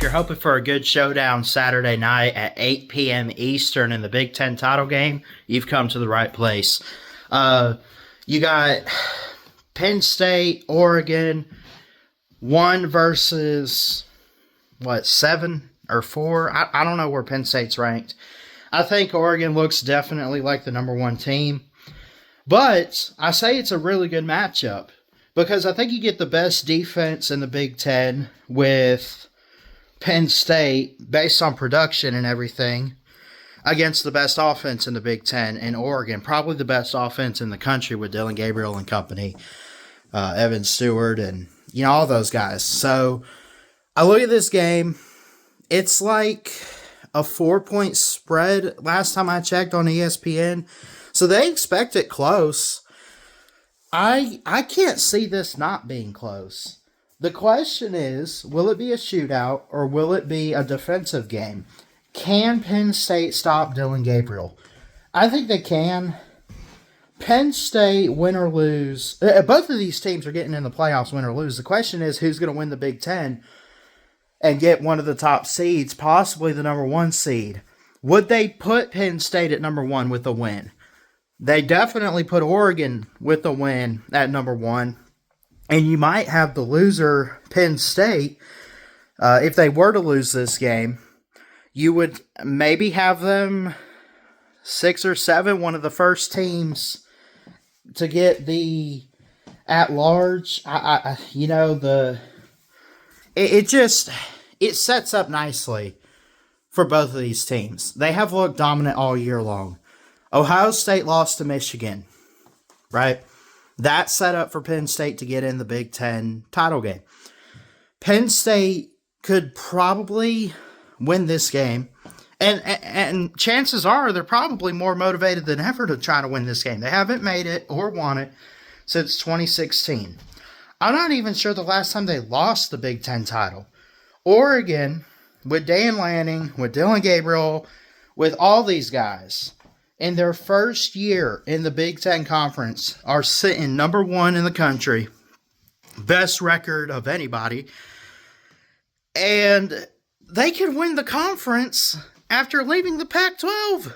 you're hoping for a good showdown Saturday night at 8 p.m. Eastern in the Big Ten title game, you've come to the right place. You got Penn State, Oregon, 1 versus, 7 or 4? I don't know where Penn State's ranked. I think Oregon looks definitely like the number 1 team. But I say it's a really good matchup because I think you get the best defense in the Big Ten with Penn State based on production and everything against the best offense in the Big Ten in Oregon. Probably the best offense in the country with Dylan Gabriel and company, Evan Stewart and, all those guys. So I look at this game. It's like a 4-point spread last time I checked on ESPN. So they expect it close. I can't see this not being close. The question is, will it be a shootout or will it be a defensive game? Can Penn State stop Dylan Gabriel? I think they can. Penn State, win or lose. Both of these teams are getting in the playoffs, win or lose. The question is, who's going to win the Big Ten and get one of the top seeds, possibly the number 1 seed? Would they put Penn State at number 1 with a win? They definitely put Oregon with a win at number 1. And you might have the loser, Penn State, if they were to lose this game. You would maybe have them 6 or 7, one of the first teams to get the at-large. It sets up nicely for both of these teams. They have looked dominant all year long. Ohio State lost to Michigan, right? That set up for Penn State to get in the Big Ten title game. Penn State could probably win this game, and chances are they're probably more motivated than ever to try to win this game. They haven't made it or won it since 2016. I'm not even sure the last time they lost the Big Ten title. Oregon, with Dan Lanning, with Dylan Gabriel, with all these guys, in their first year in the Big Ten Conference, are sitting number 1 in the country. Best record of anybody. And they could win the conference after leaving the Pac-12.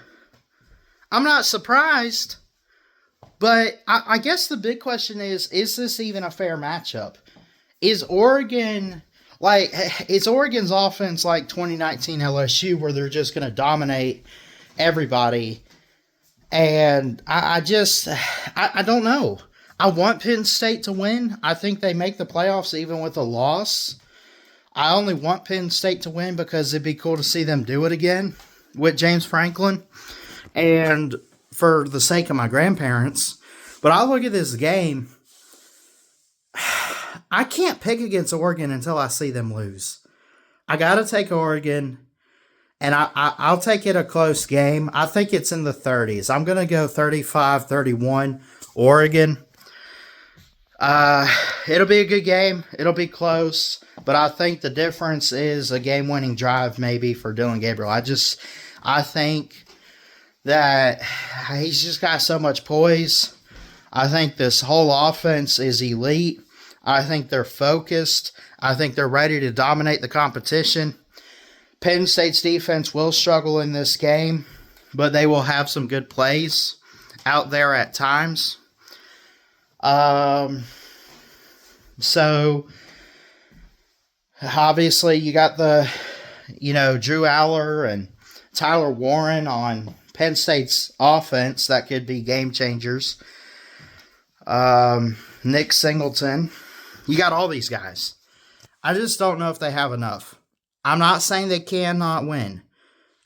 I'm not surprised. But I guess the big question is this even a fair matchup? Is Oregon's offense like 2019 LSU where they're just going to dominate everybody? And I don't know. I want Penn State to win. I think they make the playoffs even with a loss. I only want Penn State to win because it'd be cool to see them do it again with James Franklin and for the sake of my grandparents. But I look at this game. I can't pick against Oregon until I see them lose. I got to take Oregon. And I'll take it a close game. I think it's in the 30s. I'm going to go 35-31 Oregon. It'll be a good game. It'll be close. But I think the difference is a game-winning drive maybe for Dylan Gabriel. I think that he's just got so much poise. I think this whole offense is elite. I think they're focused. I think they're ready to dominate the competition. Penn State's defense will struggle in this game, but they will have some good plays out there at times. So, obviously, you got Drew Aller and Tyler Warren on Penn State's offense that could be game changers. Nick Singleton. You got all these guys. I just don't know if they have enough. I'm not saying they cannot win.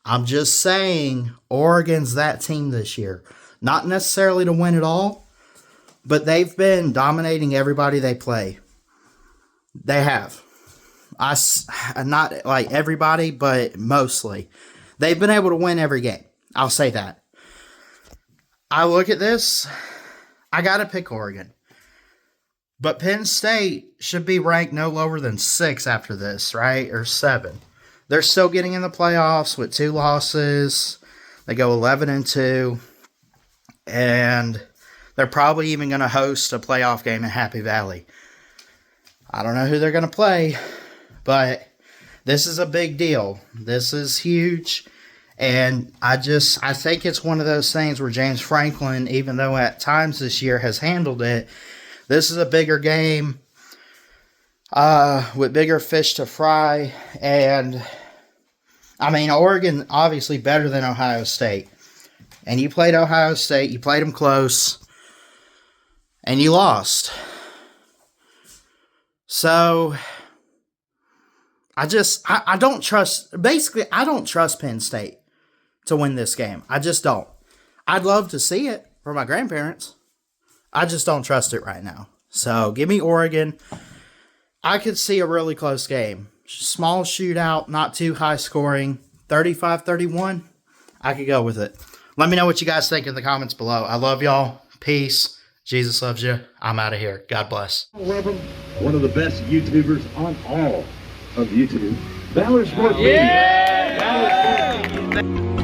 I'm just saying Oregon's that team this year. Not necessarily to win it all, but they've been dominating everybody they play. They have. Not like everybody, but mostly. They've been able to win every game. I'll say that. I look at this, I got to pick Oregon. But Penn State should be ranked no lower than 6 after this, right? Or 7. They're still getting in the playoffs with 2 losses. They go 11-2. And they're probably even going to host a playoff game in Happy Valley. I don't know who they're going to play, but This is a big deal. This is huge. And I think it's one of those things where James Franklin, even though at times this year has handled it, this is a bigger game with bigger fish to fry. And, I mean, Oregon obviously better than Ohio State. And you played Ohio State, you played them close, and you lost. So, I don't trust Penn State to win this game. I just don't. I'd love to see it for my grandparents. I just don't trust it right now. So, give me Oregon. I could see a really close game. Small shootout, not too high scoring. 35-31. I could go with it. Let me know what you guys think in the comments below. I love y'all. Peace. Jesus loves you. I'm out of here. God bless. One of the best YouTubers on all of YouTube. Valor Sport Media. Yeah! Valor Sport Media.